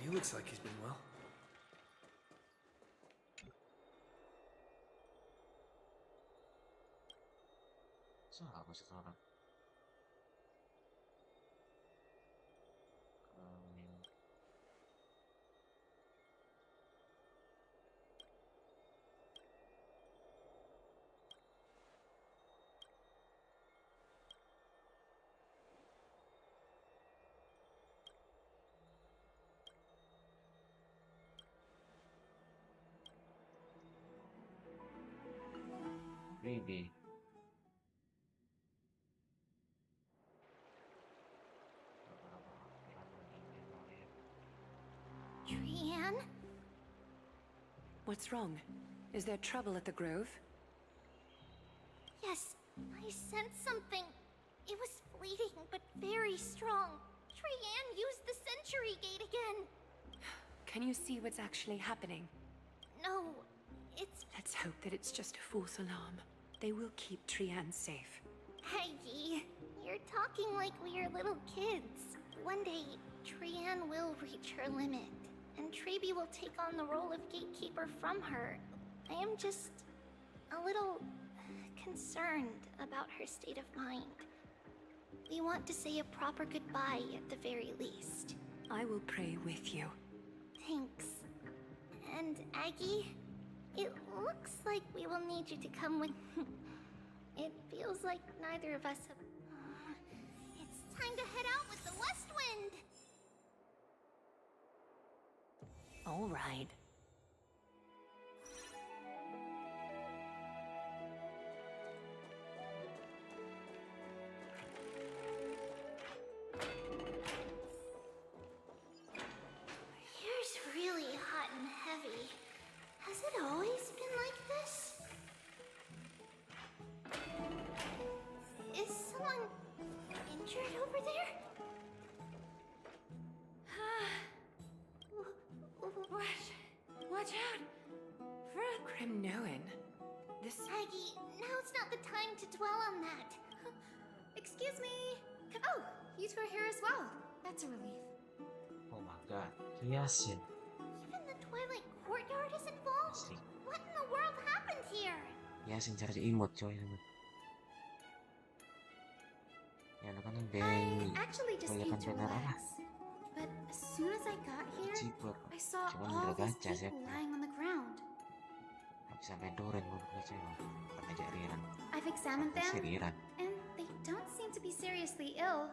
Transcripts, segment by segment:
He looks like he's been well. Siapa sekarang? Maybe. Trian? What's wrong? Is there trouble at the Grove? Yes, I sensed something. It was fleeting, but very strong. Trian used the Century Gate again. Can you see what's actually happening? No, it's... Let's hope that it's just a false alarm. They will keep Trian safe. Peggy, you're talking like we are little kids. One day, Trian will reach her limit, and Trebi will take on the role of gatekeeper from her. I am just a little concerned about her state of mind. We want to say a proper goodbye at the very least. I will pray with you. Thanks. And Aggie, it looks like we will need you to come with... It feels like neither of us have... It's time to head out with the West Wind! All right. Here's really hot and heavy. Has it always been like this? Is someone injured over there? Watch out! Kremnoan. This... Aggie, now's not the time to dwell on that. Excuse me. Oh, you two are here as well. That's a relief. Oh my god, hiasin. Even the Twilight Courtyard is involved? Asli. What in the world happened here? Hiasin charge imut coy teman. Ya kan I dari actually just came kebanyakan to benar apa? relax. But as soon as I got here, Ciper. I saw Cuman all udah these gacha sih. people lying on the ground. Habis sampai doren gue baca ya. Aja riran. I've examined Si them, riran. and they don't seem to be seriously ill.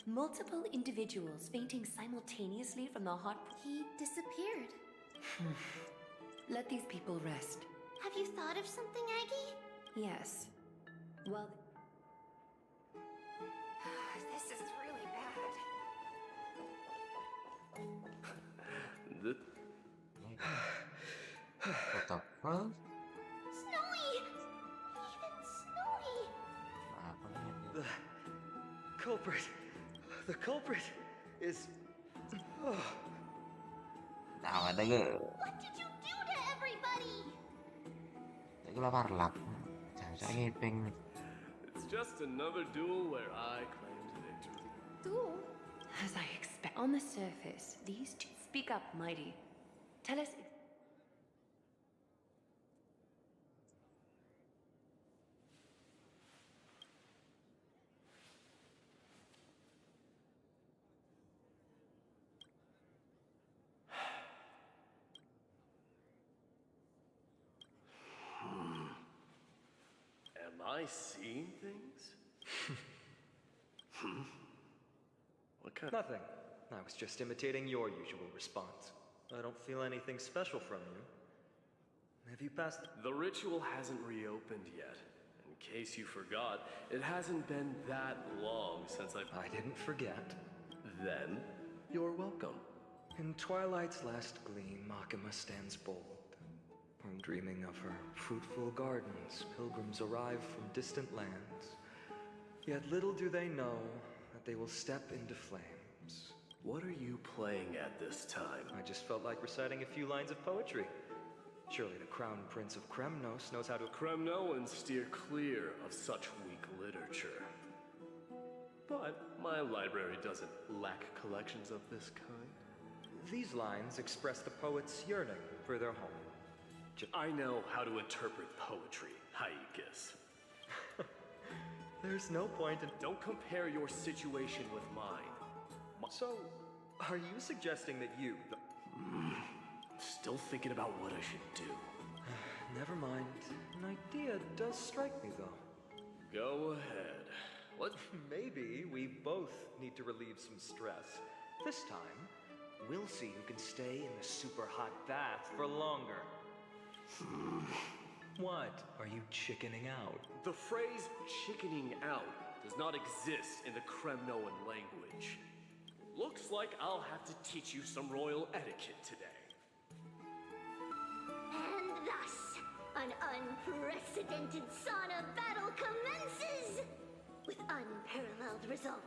Multiple individuals fainting simultaneously from the hot... He disappeared. Let these people rest. Have you thought of something, Aggie? Yes. Well... This is really bad. What the fuck? Snowy! Even Snowy! Apa nih? The culprit. The culprit is... Oh. Tawa dah ke? What did you do to everybody? Tak ke lapar lap. Saya ngepeng. It's just another duel where I claimed victory. Duel? As I expect. On the surface, these two speak up mighty. Tell us... Am I seeing things? What kind of... Nothing. I was just imitating your usual response. I don't feel anything special from you. Have you passed The ritual hasn't reopened yet. In case you forgot, it hasn't been that long since I didn't forget. Then, you're welcome. In Twilight's last gleam, Makima stands bold. Dreaming of her fruitful gardens, pilgrims arrive from distant lands. Yet little do they know that they will step into flames. What are you playing at this time? I just felt like reciting a few lines of poetry. Surely the Crown Prince of Kremnos knows how to... Kremnoans steer clear of such weak literature. But my library doesn't lack collections of this kind. These lines express the poet's yearning for their home. I know how to interpret poetry, Haikis. There's no point in... Don't compare your situation with mine. So, are you suggesting that you... Still thinking about what I should do. Never mind. An idea does strike me, though. Go ahead. What? Maybe we both need to relieve some stress. This time, we'll see who can stay in the super hot bath for longer. What? Are you chickening out? The phrase chickening out does not exist in the Kremnoan language. Looks like I'll have to teach you some royal etiquette today. And thus, an unprecedented sauna battle commences! With unparalleled resolve,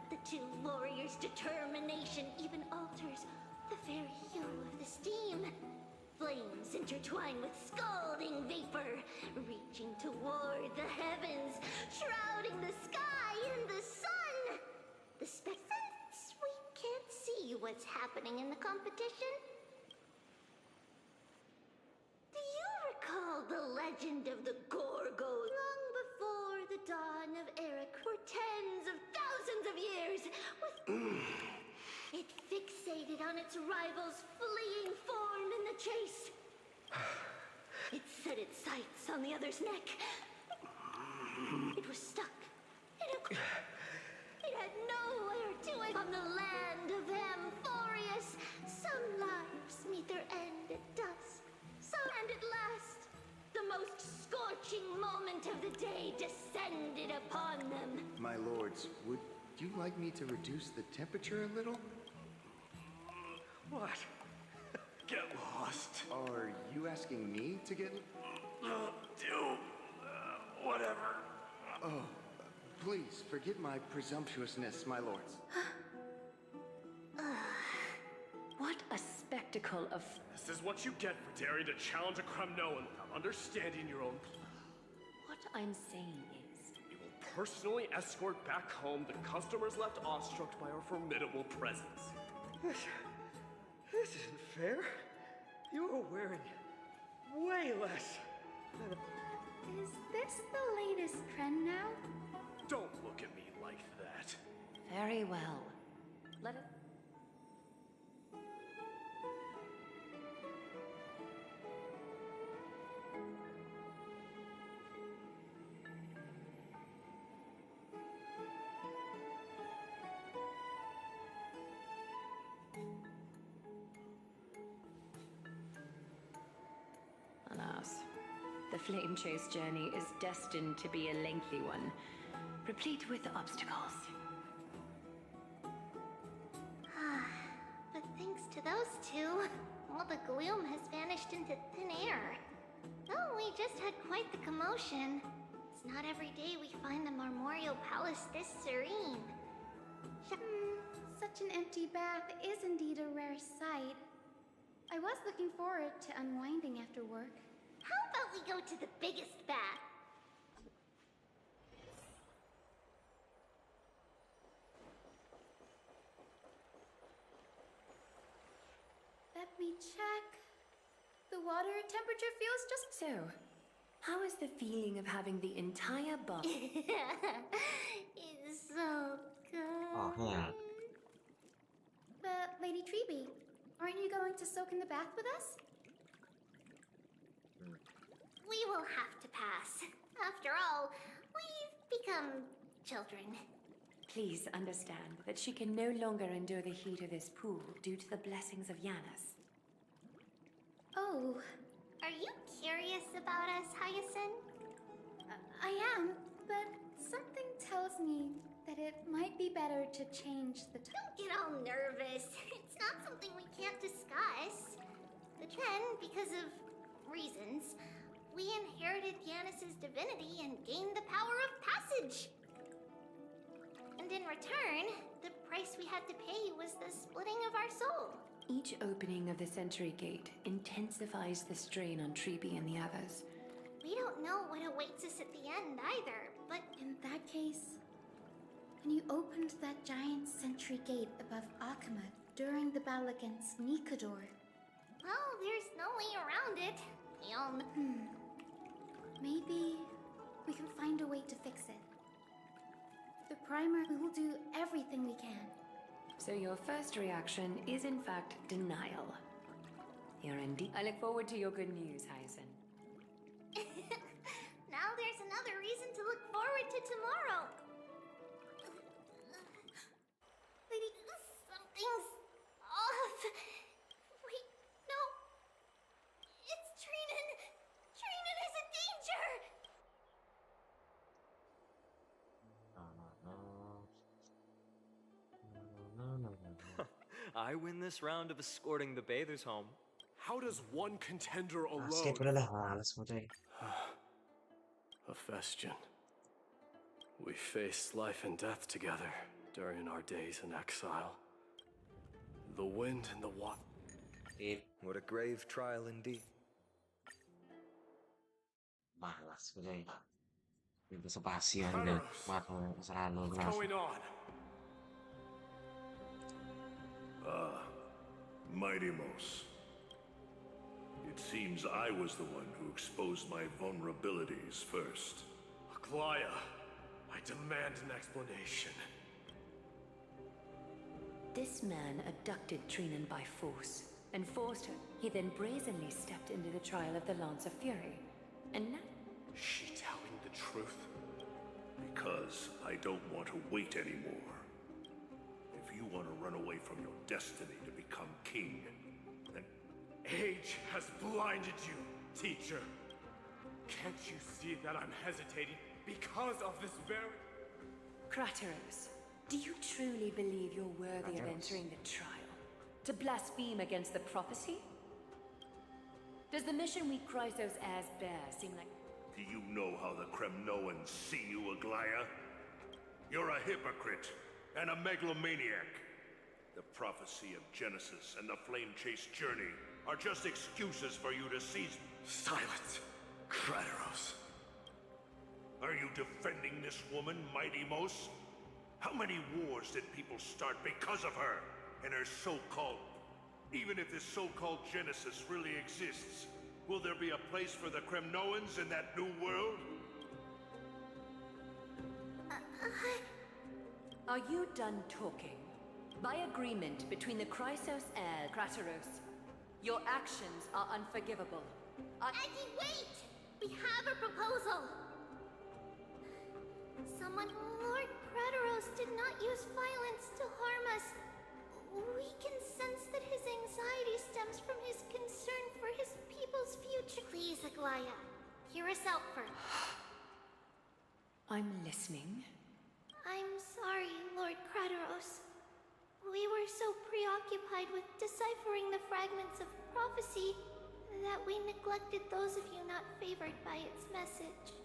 the two warriors' determination even alters the very hue of the steam. Flames intertwine with scalding vapor, reaching toward the heavens, shrouding the sky and the sun. Since we can't see what's happening in the competition, do you recall the legend of the Gorgo long before the dawn of Eric for tens of thousands of years? It fixated on its rival's fleeing form in the chase. It set its sights on the other's neck. It was stuck. It had nowhere to it on the land of Amphoreus. Some lives meet their end at dusk. And at last, the most scorching moment of the day descended upon them. My lords, would you like me to reduce the temperature a little? What? Get lost. Are you asking me to get... Whatever. Oh, please, forgive my presumptuousness, my lords. What a spectacle of... This is what you get for daring to challenge a Kremnoan without understanding your own plan. What I'm saying is... We will personally escort back home the customers left awestruck by our formidable presence. This isn't fair. You are wearing way less than Is this the latest trend now? Don't look at me like that. Very well. Let it... Alas, the flame chase journey is destined to be a lengthy one, replete with obstacles. But thanks to those two, all the gloom has vanished into thin air. Oh, we just had quite the commotion. It's not every day we find the Marmoreal Palace this serene. Such an empty bath is indeed a rare sight. I was looking forward to unwinding after work. How about we go to the biggest bath? Let me check. The water temperature feels just... So, how is the feeling of having the entire bath? It's so good. อ๋อแห้ง But, Lady Treeby, aren't you going to soak in the bath with us? We will have to pass. After all, we've become children. Please understand that she can no longer endure the heat of this pool due to the blessings of Yanis. Oh, Are you curious about us, Hyacinth? I am, but something tells me that it might be better to change the Don't get all nervous. It's not something we can't discuss. Then, because of reasons, we inherited Yanis's divinity and gained the power of passage. And in return, the price we had to pay was the splitting of our soul. Each opening of the Century Gate intensifies the strain on Treeby and the others. We don't know what awaits us at the end either, but In that case, when you opened that giant century entry gate above Akama during the battle against Nikador. Well, there's no way around it. We all know. Maybe we can find a way to fix it. The primer, we will do everything we can. So your first reaction is in fact denial. You're indeed. I look forward to your good news, Hyacinth. Now there's another reason to look forward to tomorrow. Lady, something's off. Wait, no. It's Trinan. Trinan is in danger. I win this round of escorting the bathers home. How does one contender Basket alone... udah lah, males mau coy. Hephaestion. We faced life and death together during our days in exile. The wind and the water. What a grave trial indeed. Malas ko coy. Yung sa pasyon na selalu What's going on? Mighty-Mos. It seems I was the one who exposed my vulnerabilities first. Aglaya, I demand an explanation. This man abducted Trinan by force and forced her. He then brazenly stepped into the trial of the Lance of Fury. And now... Is she telling the truth? Because I don't want to wait anymore. If you want to run away from your destiny to become king, then... Age has blinded you, teacher. Can't you see that I'm hesitating because of this very... Kratos, do you truly believe you're worthy of entering the trial? To blaspheme against the prophecy? Does the mission we Chrysos as bear seem like... Do you know how the Kremnoans see you, Aglaya? You're a hypocrite and a megalomaniac. The prophecy of Genesis and the flame-chased journey are just excuses for you to seize... Silence, Kratos. Are you defending this woman, Mighty-Mos? How many wars did people start because of her and her so-called... Even if this so-called Genesis really exists, will there be a place for the Kremnoans in that new world? Are you done talking? By agreement between the Chrysos and Kratos, your actions are unforgivable. Aggie, wait! We have a proposal. Lord Kratos did not use violence to harm us. We can sense that his anxiety stems from his concern for his people's future. Please, Aglaya, hear us out first. I'm listening. I'm sorry, Lord Kratos. We were so preoccupied with deciphering the fragments of prophecy that we neglected those of you not favored by its message.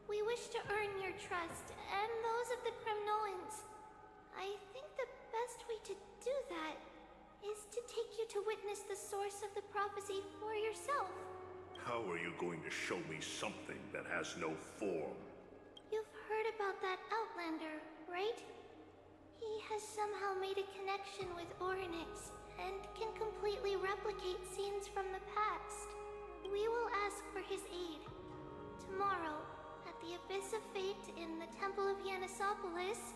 We wish to earn your trust, and those of the Kremnoans. I think the best way to do that is to take you to witness the source of the prophecy for yourself. How are you going to show me something that has no form? You've heard about that Outlander, right? He has somehow made a connection with Orynyx and can completely replicate scenes from the past. We will ask for his aid. Tomorrow, at the Abyss of Fate in the Temple of Yanisopolis,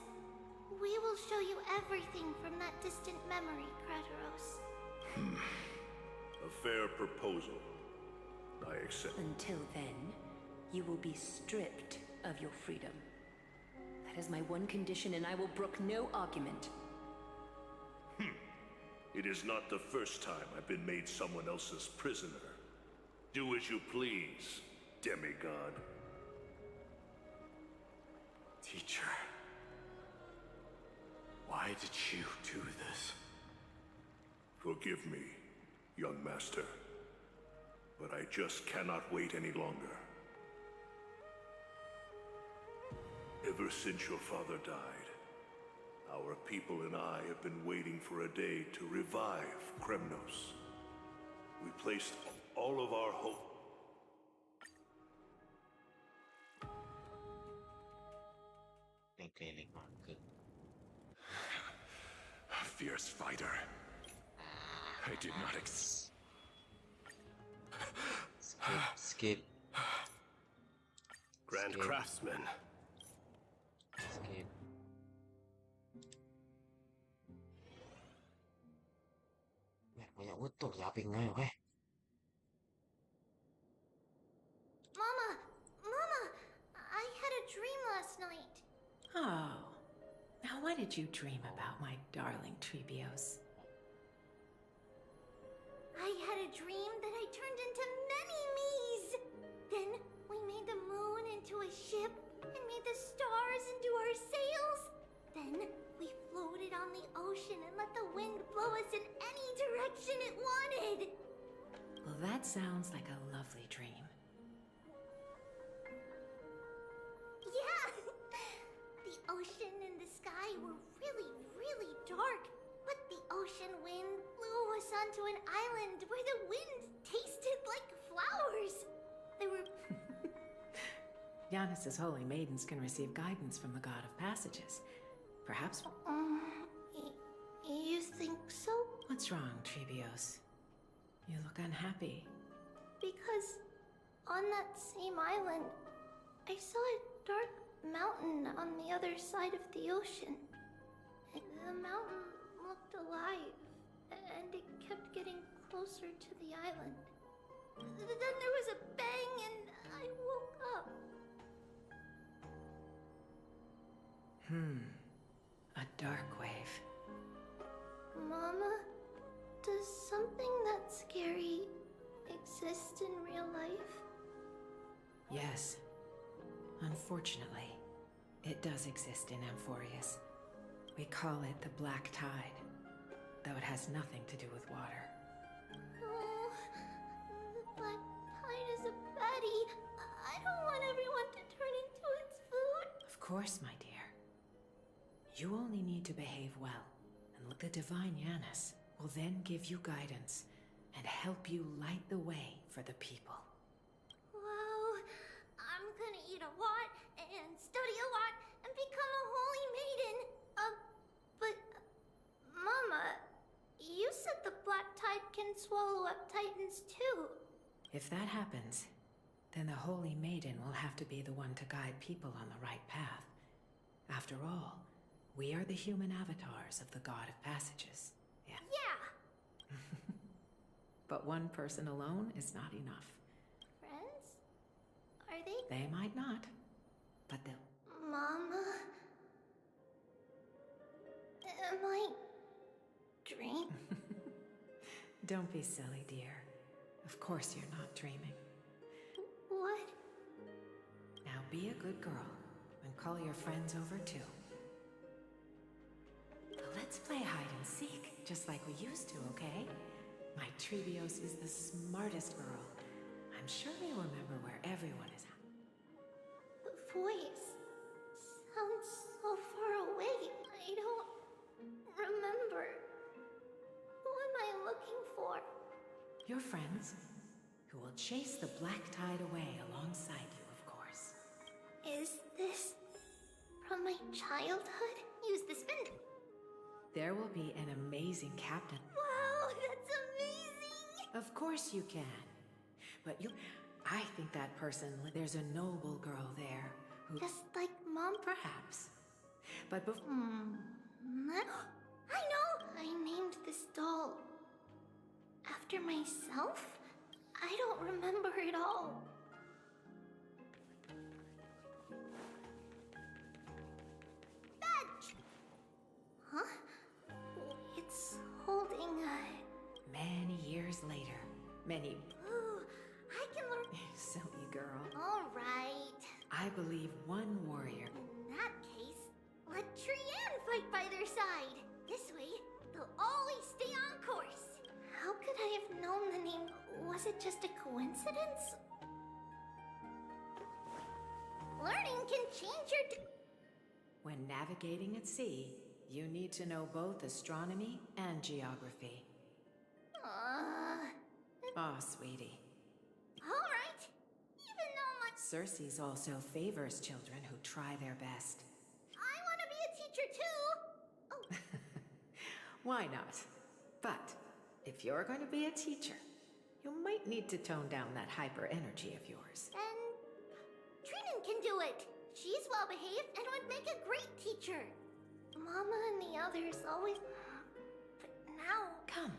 we will show you everything from that distant memory, Kratos. A fair proposal. I accept. Until then, you will be stripped of your freedom. That is my one condition, and I will brook no argument. It is not the first time I've been made someone else's prisoner. Do as you please, demigod. Teacher, why did you do this? Forgive me, young master, but I just cannot wait any longer. Ever since your father died, our people and I have been waiting for a day to revive Kremnos. We placed all of our hope. fierce fighter. I did not Skip. Grand Skip. craftsman. Skip. Banyak betul yaping ngayon Mama! Mama! I had a dream last night. Oh. Now what did you dream about, my darling Trebios? I had a dream that I turned into many me's. Then we made the moon into a ship and made the stars into our sails. Then we floated on the ocean and let the wind blow us in any direction it wanted. Well, that sounds like a lovely dream. Yeah! The ocean and the sky were really, really dark. But the ocean wind blew us onto an island where the wind tasted like flowers. There were... Giannis's holy maidens can receive guidance from the god of passages. Perhaps... You think so? What's wrong, Trebios? You look unhappy. Because on that same island, I saw a dark mountain on the other side of the ocean. The mountain looked alive, and it kept getting closer to the island. Then there was a bang, and I woke up. A dark wave. Mama, does something that scary exist in real life? Yes. Unfortunately, it does exist in Amphoreus. We call it the Black Tide, though it has nothing to do with water. Oh, the black tide is a baddie. I don't want everyone to turn into its food. Of course, my dear. You only need to behave well, and the divine Giannis will then give you guidance and help you light the way for the people. Wow, I'm gonna eat a lot and study a lot and become a holy maiden. But Mama, you said the black tide can swallow up titans too. If that happens, then the holy maiden will have to be the one to guide people on the right path. After all, we are the human avatars of the god of passages. Yeah. Yeah. But one person alone is not enough. Friends? Are they? They might not, but they'll... Mama? Am I dreaming? Don't be silly, dear. Of course you're not dreaming. What? Now be a good girl and call your friends over too. Let's play hide and seek, just like we used to, okay? My Trebios is the smartest girl. I'm sure they remember where everyone is at. The voice sounds so far away. I don't remember. Who am I looking for? Your friends, who will chase the black tide away alongside you, of course. Is this from my childhood? Use the spindle. There will be an amazing captain. Wow, that's amazing! Of course you can. But I think that person... There's a noble girl there who... Just like Mom? Perhaps. But before... I know! I named this doll after myself? I don't remember it all. Badge! Huh? It's holding a... Many years later, many... Ooh, I can learn... Silly girl. Alright. I believe one warrior... In that case, let Trian fight by their side. This way, they'll always stay on course. How could I have known the name? Was it just a coincidence? Learning can change your... When navigating at sea, you need to know both astronomy and geography. Oh, sweetie. Alright. Even though my... Circes also favors children who try their best. I want to be a teacher too! Oh, Why not? But if you're going to be a teacher, you might need to tone down that hyper energy of yours. Then Trinan can do it. She's well behaved and would make a great teacher. Mama and the others always. But now. Come,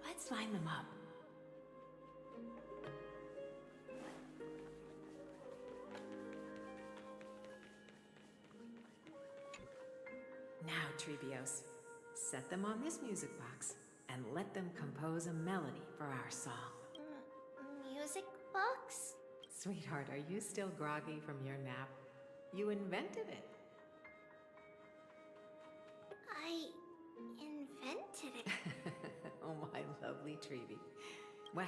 let's line them up. Now, Trebios, set them on this music box and let them compose a melody for our song. Music box? Sweetheart, are you still groggy from your nap? You invented it. I invented it. Oh, my lovely Trebi. Well,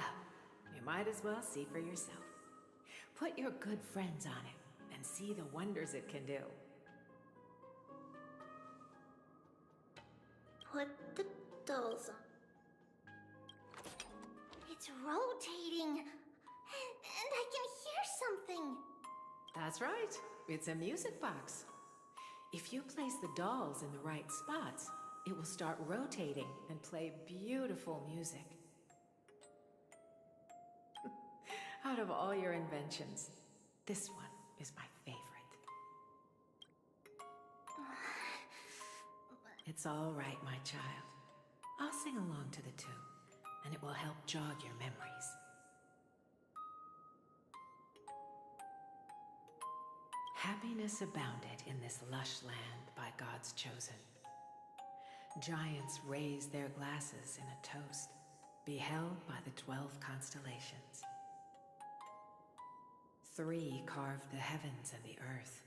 you might as well see for yourself. Put your good friends on it and see the wonders it can do. Put the dolls on. It's rotating. And I can hear something. That's right. It's a music box. If you place the dolls in the right spots, it will start rotating and play beautiful music. Out of all your inventions, this one is my favorite. It's all right, my child. I'll sing along to the tune, and it will help jog your memories. Happiness abounded in this lush land by God's chosen. Giants raised their glasses in a toast, beheld by the 12 constellations. 3 carved the heavens and the earth.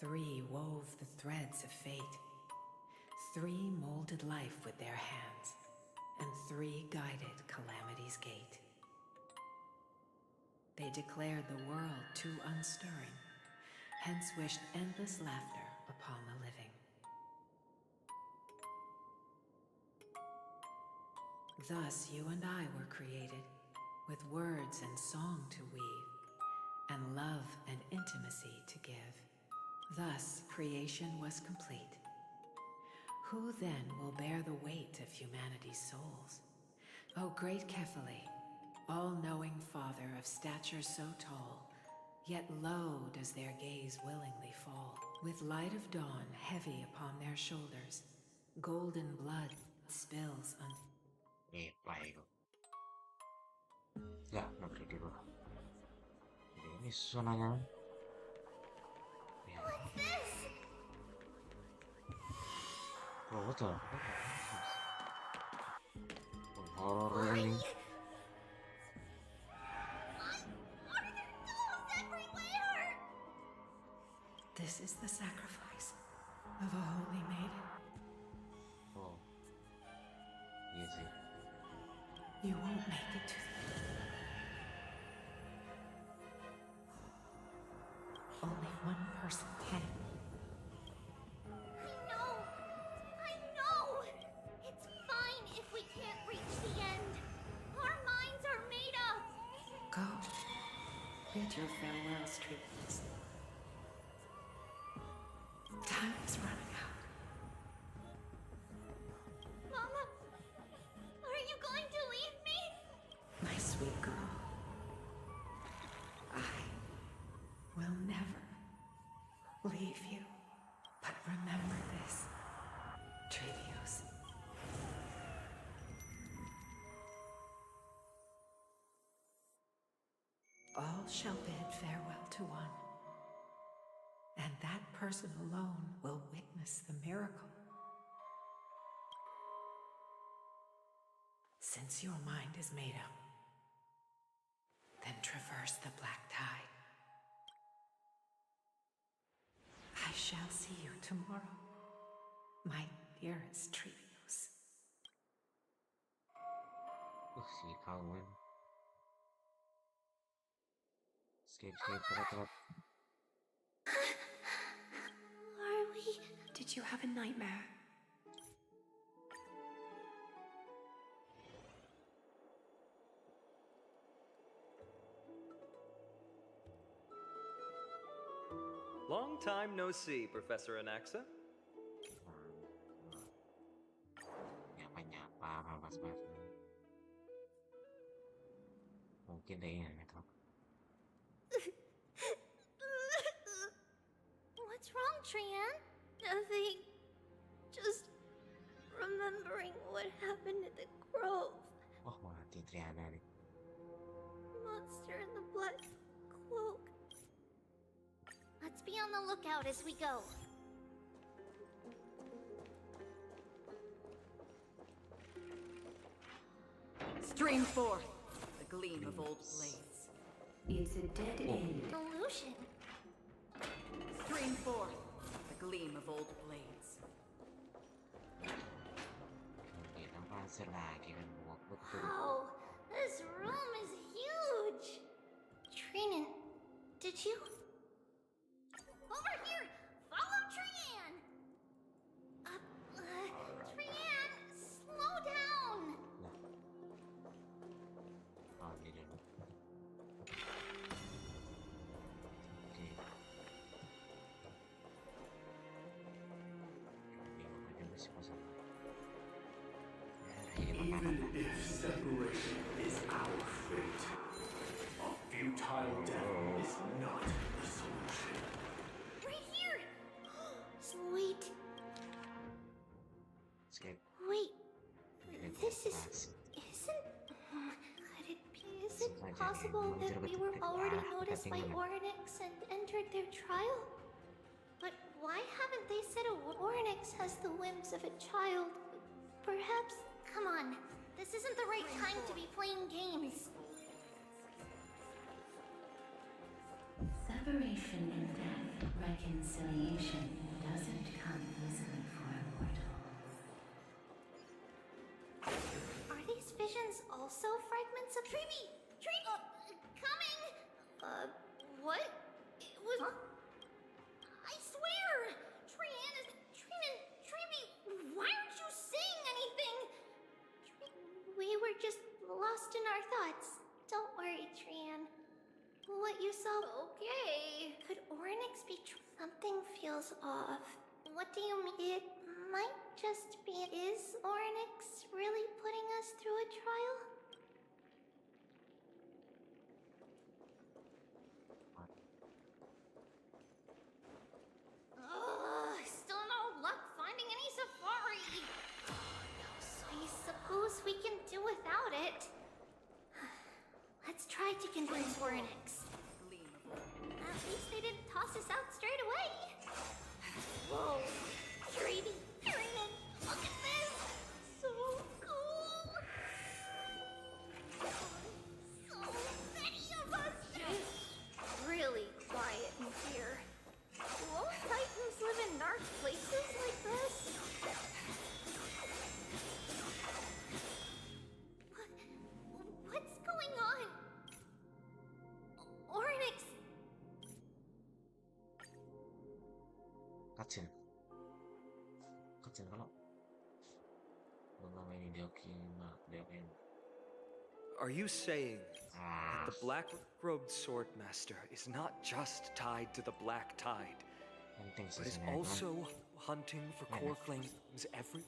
3 wove the threads of fate. 3 molded life with their hands, and 3 guided calamity's gate. They declared the world too unstirring, hence wished endless laughter upon the living. Thus you and I were created, with words and song to weave, and love and intimacy to give. Thus creation was complete. Who then will bear the weight of humanity's souls? O great Kephale, all-knowing Father of stature so tall, yet low does their gaze willingly fall. With light of dawn heavy upon their shoulders, golden blood spills on... Play ko. Ya, nag-ready ko. Ini susunanya. What's this? Oh, what the? Horror ini. Why are there dolls everywhere? This is the sacrifice of a holy maiden. Oh. Easy. You won't make it to the... Only one person can. I know! It's fine if we can't reach the end. Our minds are made up. Go. Bid your farewells, Trees. Time is running out. Mama, are you going to leave me? My sweet girl. I will never leave you. But remember this, Trevios. All shall bid farewell to one, and that person alone will witness the miracle. Since your mind is made up, then traverse the black tide. I shall see you tomorrow, my dearest Trevios. Si kawan. Escape, terat. Are we... Did you have a nightmare? Long time no see, Professor Anaxa. pas banget. Mungkin deh ya, Metro. What's wrong, Trian? Nothing. Just remembering what happened at the grove. Oh, mati Triana nih. Monster in the black cloak. Let's be on the lookout as we go. Stream forth the gleam of old blades. It's a dead end. Illusion. Stream forth the gleam of old blades. Mungkin apa lagi kan betul. Wow, this room is huge. Trinan, did you? Over here! Follow Trian! Trian, slow down! Oh, ini dulu. Oke. Ini masih kosong. Even if separation is our fate, a futile death is not the solution. Right here! Sweet. Escape. Wait, Ini this is... berhasil. Isn't... Could it be... Is it possible that we were already noticed by Oryx and entered their trial? But why haven't they said Oryx has the whims of a child? Perhaps... Come on, this isn't the right time to be playing games. Separation and death, reconciliation doesn't come easily for a mortal. Are these visions also fragments of Treeby? Coming! What? It was... I swear! Trinan, Treeby, why aren't you saying anything? We were just lost in our thoughts. Don't worry, Trian. What you saw... Okay. Could Oryx be... Something feels off. What do you mean? It might just be... Is Oryx really putting us through a trial? Still no luck finding any safari. I suppose we can do without it. Let's try to convince Oryx. At least they didn't toss us out straight away. Whoa, Treeby, Trinan, look at this! So cool! So many of us! Really quiet in here. Do all Titans live in dark places like this? What's going on? Oryx! Kecil kalau ini diokin. Are you saying that the black-robed swordmaster is not just tied to the black tide, but is also hunting for core claims every...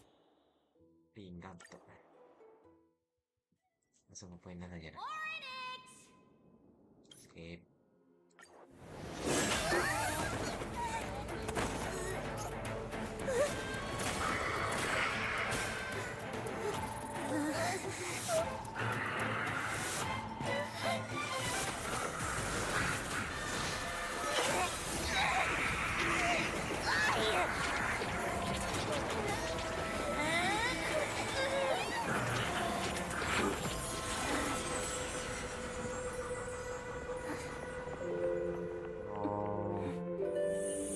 Tinggal tuh. Langsung poin aja dah. Oryx! Skip.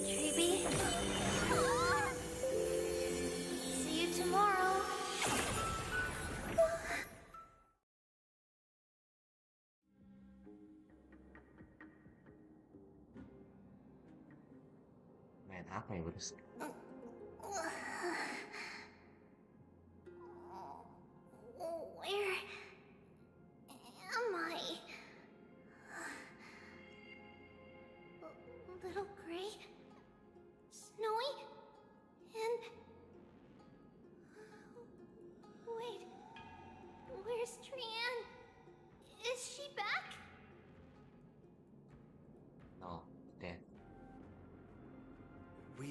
Treeby? See you tomorrow. Main apa ya, Bros? Where am I? Little Gray, Snowy, and... Wait,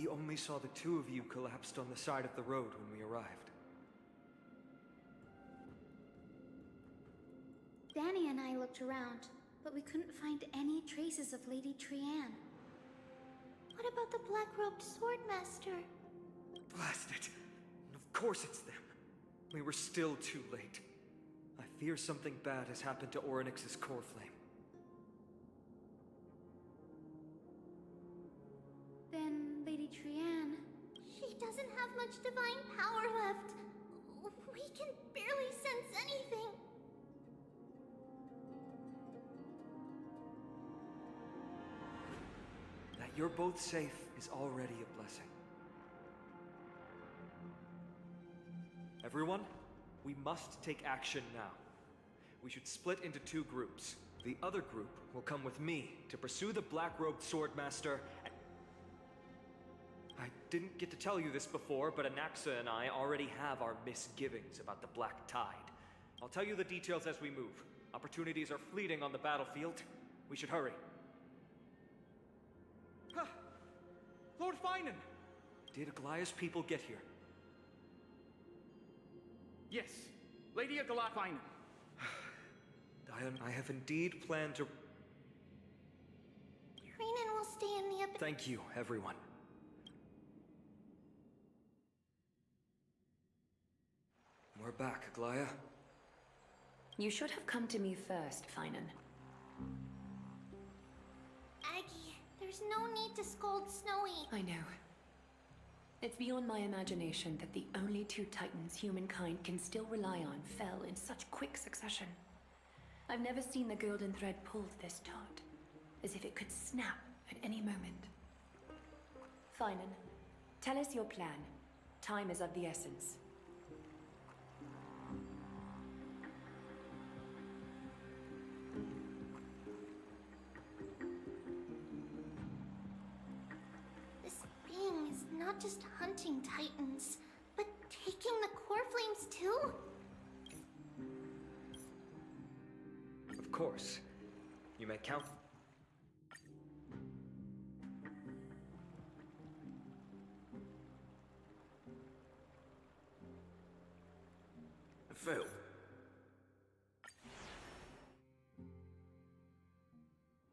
We only saw the two of you collapsed on the side of the road when we arrived. Danny and I looked around, but we couldn't find any traces of Lady Trianne. What about the black-robed swordmaster? Blast it! Of course it's them. We were still too late. I fear something bad has happened to Orynyx's core flame. Then, Lady Trianne... She doesn't have much divine power left. We can barely sense anything. That you're both safe is already a blessing. Everyone, we must take action now. We should split into two groups. The other group will come with me to pursue the black-robed swordmaster. I didn't get to tell you this before, but Anaxa and I already have our misgivings about the Black Tide. I'll tell you the details as we move. Opportunities are fleeting on the battlefield. We should hurry. Lord Finan! Did Aglaya's people get here? Yes, Lady Aglaia Finan. I have indeed planned to... Renan will stay in the... Thank you, everyone. We're back, Aglaia. You should have come to me first, Finan. Aggie, there's no need to scold Snowy. I know. It's beyond my imagination that the only two titans humankind can still rely on fell in such quick succession. I've never seen the golden thread pulled this taut, as if it could snap at any moment. Finan, tell us your plan. Time is of the essence. Not just hunting titans, but taking the core flames too? Of course. You may count. Failed.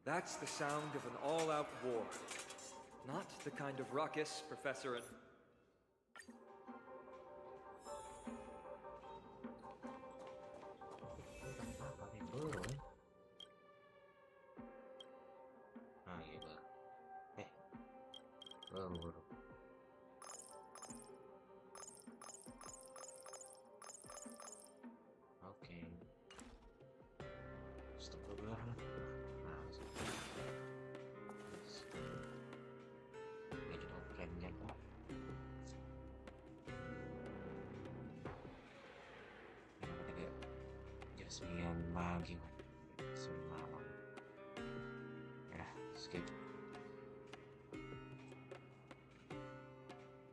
That's the sound of an all-out war. Not the kind of ruckus, Professor and... Ah, iya baru. Baru. Oke. Stop dulu lah. Nah, ini juga plannya kok. Ada Jasmine lagi. Semalam. Ya, skip.